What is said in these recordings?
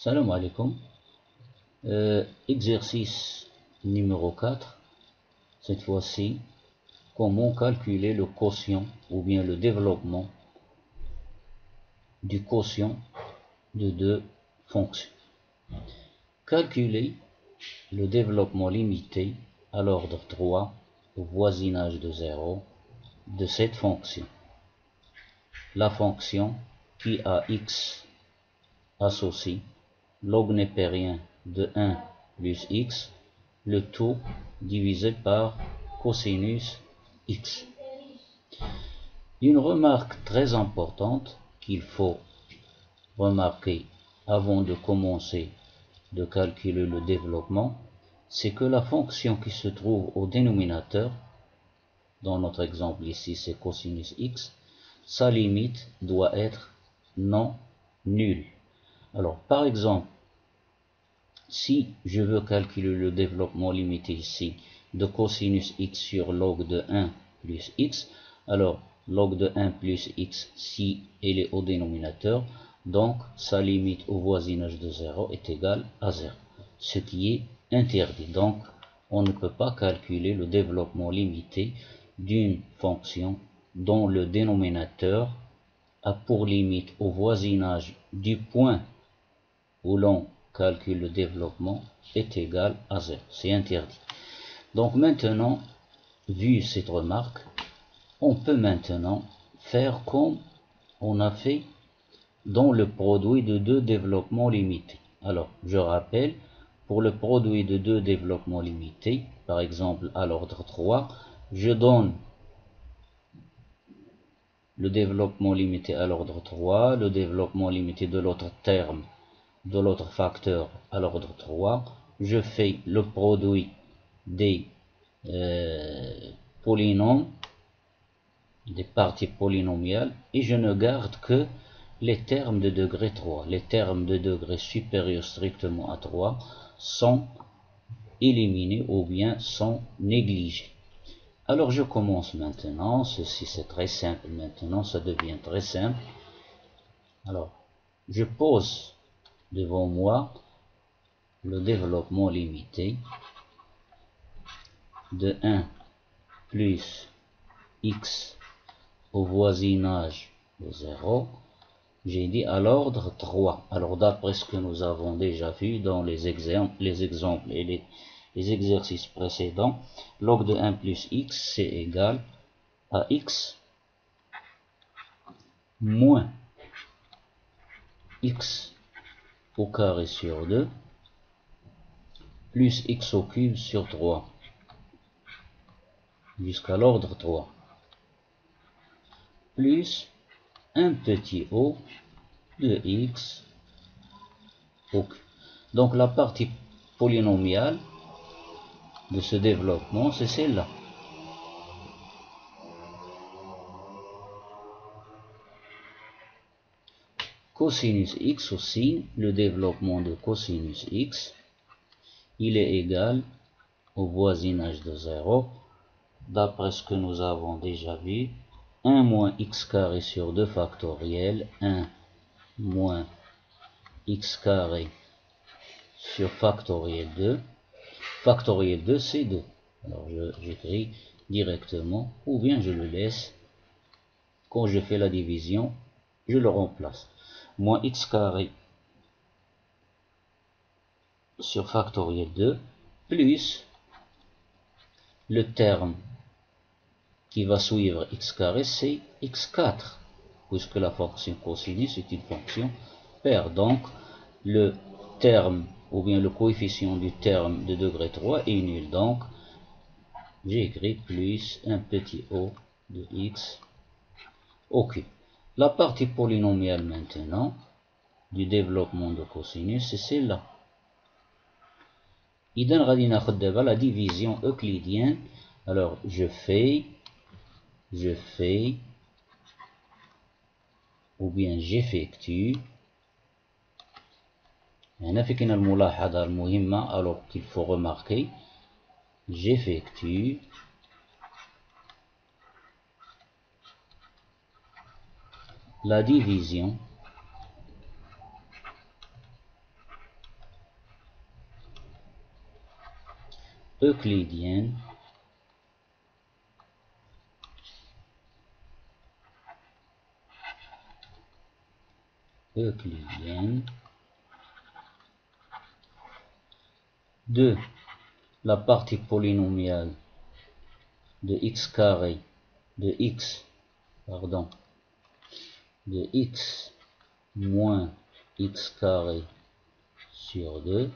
Salam alaikum. Exercice numéro 4. Cette fois-ci, comment calculer le quotient ou bien le développement du quotient de deux fonctions. Calculer le développement limité à l'ordre 3 au voisinage de 0 de cette fonction. La fonction qui a x associe log népérien de 1 plus x, le tout divisé par cosinus x. Une remarque très importante qu'il faut remarquer avant de commencer de calculer le développement, c'est que la fonction qui se trouve au dénominateur, dans notre exemple ici c'est cosinus x, sa limite doit être non nulle. Alors par exemple, si je veux calculer le développement limité ici de cosinus x sur log de 1 plus x, alors log de 1 plus x, si elle est au dénominateur, donc sa limite au voisinage de 0 est égale à 0, ce qui est interdit. Donc on ne peut pas calculer le développement limité d'une fonction dont le dénominateur a pour limite au voisinage du point où l'on calcule le développement est égal à 0. C'est interdit. Donc maintenant, vu cette remarque, on peut maintenant faire comme on a fait dans le produit de deux développements limités. Alors, je rappelle, pour le produit de deux développements limités, par exemple à l'ordre 3, je donne le développement limité à l'ordre 3, le développement limité de l'autre terme, de l'autre facteur à l'ordre 3, je fais le produit des polynômes, des parties polynomiales, et je ne garde que les termes de degré 3. Les termes de degré supérieur strictement à 3 sont éliminés ou bien sont négligés. Alors je commence maintenant, ceci c'est très simple maintenant, ça devient très simple. Alors, je pose devant moi le développement limité de 1 plus x au voisinage de 0, j'ai dit à l'ordre 3. Alors d'après ce que nous avons déjà vu dans les exemples et les exercices précédents, log de 1 plus x c'est égal à x moins x au carré sur 2 plus x au cube sur 3 jusqu'à l'ordre 3 plus un petit o de x au cube. Donc la partie polynomiale de ce développement, c'est celle-là. Cosinus x aussi, le développement de cosinus x, il est égal au voisinage de 0, d'après ce que nous avons déjà vu, 1 moins x carré sur 2 factoriel, 1 moins x carré sur factoriel 2. Factoriel 2, c'est 2. Alors j'écris directement, ou bien je le laisse. Quand je fais la division, je le remplace. Moins x carré sur factoriel 2, plus le terme qui va suivre x carré, c'est x4, puisque la fonction cosinus est une fonction paire. Donc, le terme, ou bien le coefficient du terme de degré 3 est nul. Donc, j'ai écrit plus un petit o de x au cube. La partie polynomiale maintenant, du développement de cosinus, c'est celle-là. إذن غادي ناخد دابا la division euclidienne. Alors, je fais, ou bien j'effectue. هنا في كاين الملاحظة المهمة alors qu'il faut remarquer. J'effectue la division euclidienne de la partie polynomiale de x carré de x moins x carré sur 2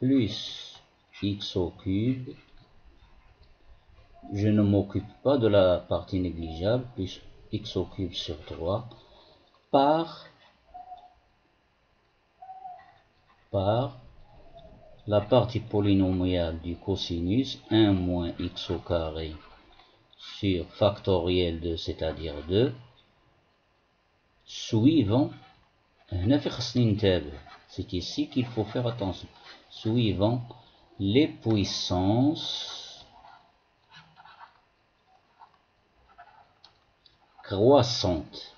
plus x au cube, je ne m'occupe pas de la partie négligeable, plus x au cube sur 3 par la partie polynomiale du cosinus 1 moins x au carré sur factoriel de, c'est-à-dire 2, suivant, c'est ici qu'il faut faire attention, suivant les puissances croissantes.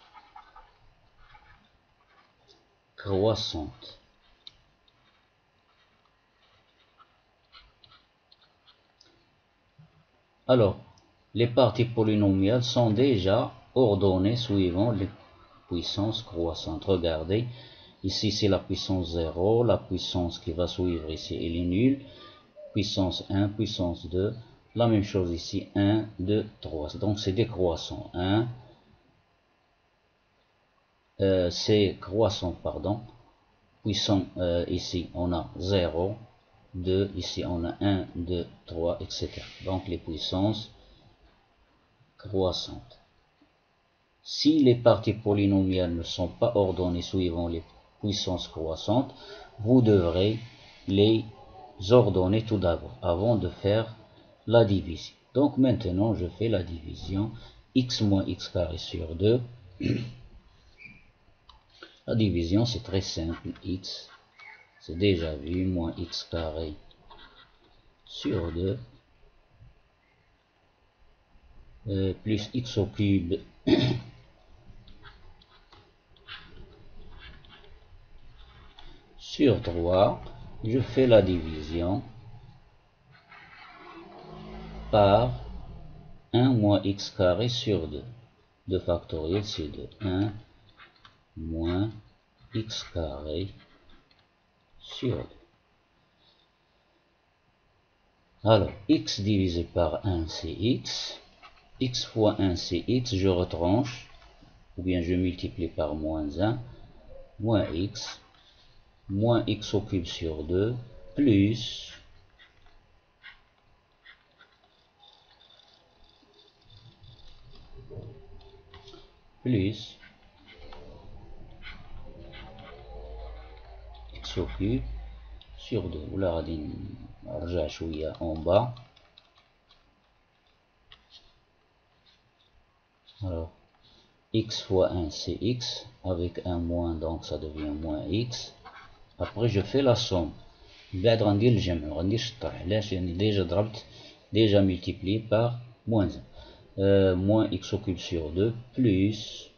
Alors, les parties polynomiales sont déjà ordonnées suivant les puissances croissantes. Regardez, ici c'est la puissance 0, la puissance qui va suivre ici elle est nulle, puissance 1, puissance 2, la même chose ici, 1, 2, 3. Donc c'est décroissant. 1, c'est croissant, pardon. Puissant, ici on a 0, 2, ici on a 1, 2, 3, etc. Donc les puissances croissantes. Si les parties polynomiales ne sont pas ordonnées suivant les puissances croissantes, vous devrez les ordonner tout d'abord, avant de faire la division. Donc maintenant, je fais la division x moins x carré sur 2. La division, c'est très simple. X, c'est déjà vu, moins x carré sur 2, plus x au cube sur 3. Je fais la division par 1 moins x carré sur 2. 2 factoriel, c'est 2. 1 moins x carré sur 2. Alors, x divisé par 1, c'est x. X fois 1, c'est x. Je retranche, ou bien je multiplie par moins 1, moins x au cube sur 2, plus x au cube sur 2. ولا غادي نرجع شوية en bas. Alors, x fois 1, c'est x, avec un moins, donc ça devient moins x. Après, je fais la somme. بعد غندير الجمع، ما غنديرش الطرح. علاش؟ يعني déjà multiplié par moins 1. Moins x au cube sur 2, plus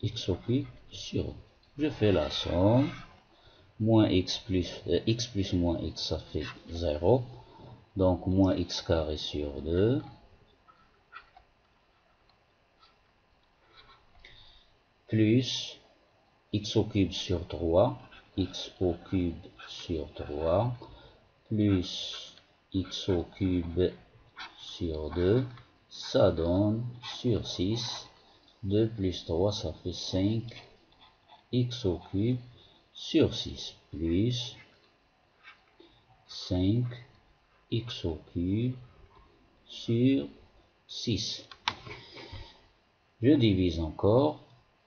x au cube sur 2. Je fais la somme. Moins x plus moins x, ça fait 0. Donc, moins x carré sur 2. Plus x au cube sur 3. X au cube sur 3. Plus x au cube sur 2. Ça donne sur 6. 2 plus 3, ça fait 5. X au cube sur 6 plus 5 x au cube sur 6. Je divise encore.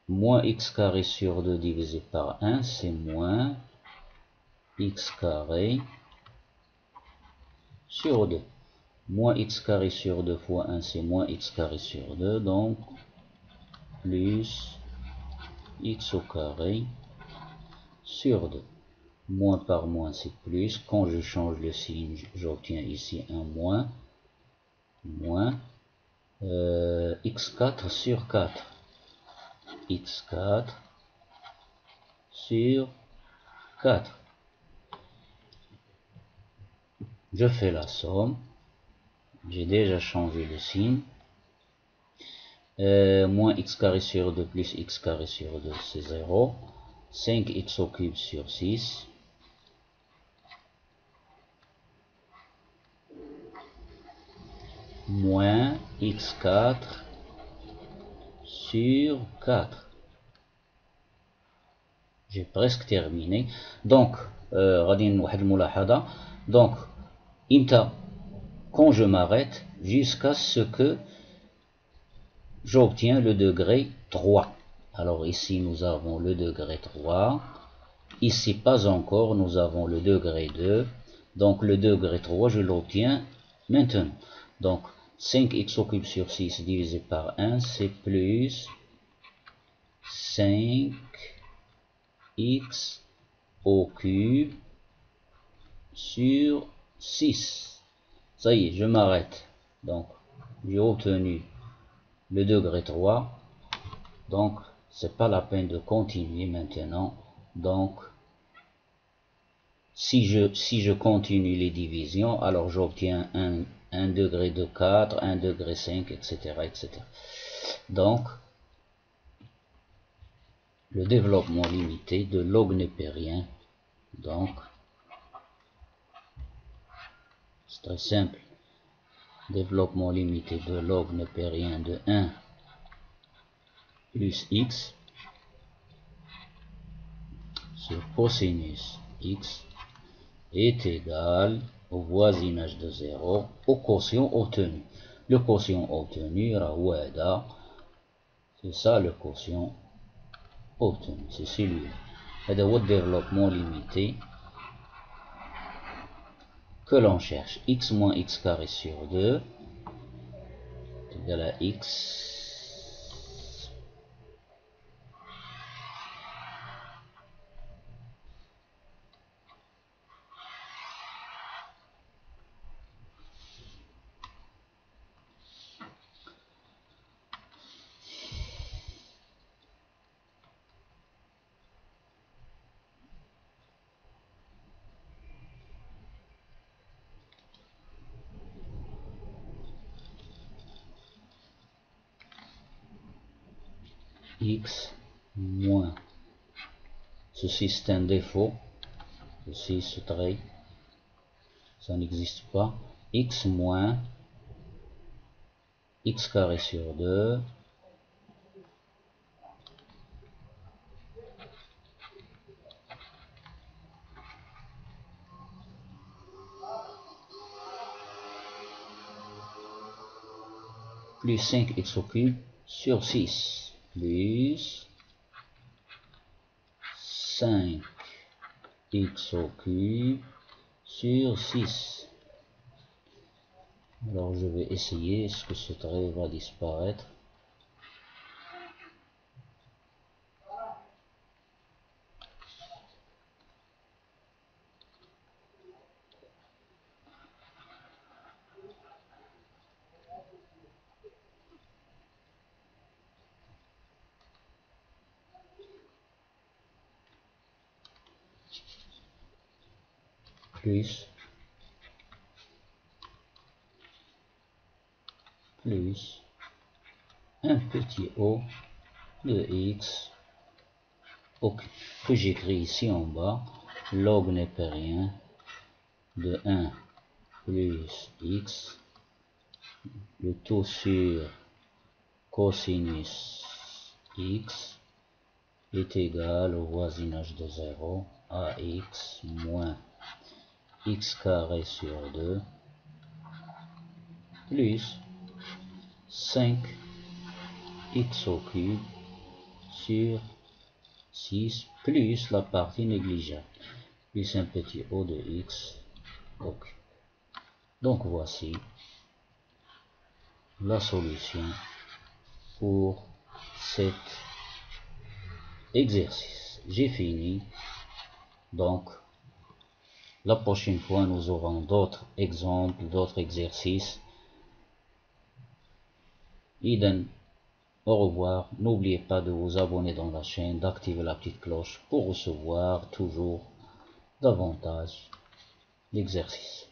Moins x carré sur 2 divisé par 1, c'est moins x carré sur 2. Moins x carré sur 2 fois 1, c'est moins x carré sur 2. Donc, plus x au carré sur 2. Moins par moins, c'est plus. Quand je change le signe, j'obtiens ici un moins. Moins x4 sur 4. x4 sur 4. Je fais la somme. J'ai déjà changé le signe. Moins x carré sur 2 plus x carré sur 2, c'est 0. 5x au cube sur 6. Moins x4 sur 4. J'ai presque terminé. Donc, donc, quand je m'arrête, jusqu'à ce que j'obtiens le degré 3. Alors ici, nous avons le degré 3. Ici, pas encore, nous avons le degré 2. Donc, le degré 3, je l'obtiens maintenant. Donc, 5x au cube sur 6 divisé par 1, c'est plus 5x au cube sur 6. Ça y est, je m'arrête. Donc, j'ai obtenu le degré 3. Donc, c'est pas la peine de continuer maintenant. Donc, si je continue les divisions, alors j'obtiens un degré de 4, un degré 5, etc., etc. Donc, le développement limité de log népérien. Donc, c'est très simple. Développement limité de log népérien de 1 plus x sur cosinus x est égal au voisinage de 0 au quotient obtenu. Le quotient obtenu, c'est ça le quotient obtenu, c'est celui-là. C'est le développement limité que l'on cherche. X moins x carré sur 2 est égal à x moins, ceci c'est un défaut, ceci ce trait, ça n'existe pas, x moins x carré sur 2 plus 5x au cube sur 6 plus 5x au cube sur 6. Alors je vais essayer, est-ce que ce trait va disparaître? Plus un petit o de x que j'écris ici en bas, log népérien de 1 plus x, le tout sur cosinus x est égal au voisinage de 0 à x moins x carré sur 2 plus 5x au cube sur 6 plus la partie négligeable, plus un petit o de x au cube. Donc voici la solution pour cet exercice. J'ai fini. Donc, la prochaine fois, nous aurons d'autres exemples, d'autres exercices. Iden, au revoir. N'oubliez pas de vous abonner dans la chaîne, d'activer la petite cloche pour recevoir toujours davantage d'exercices.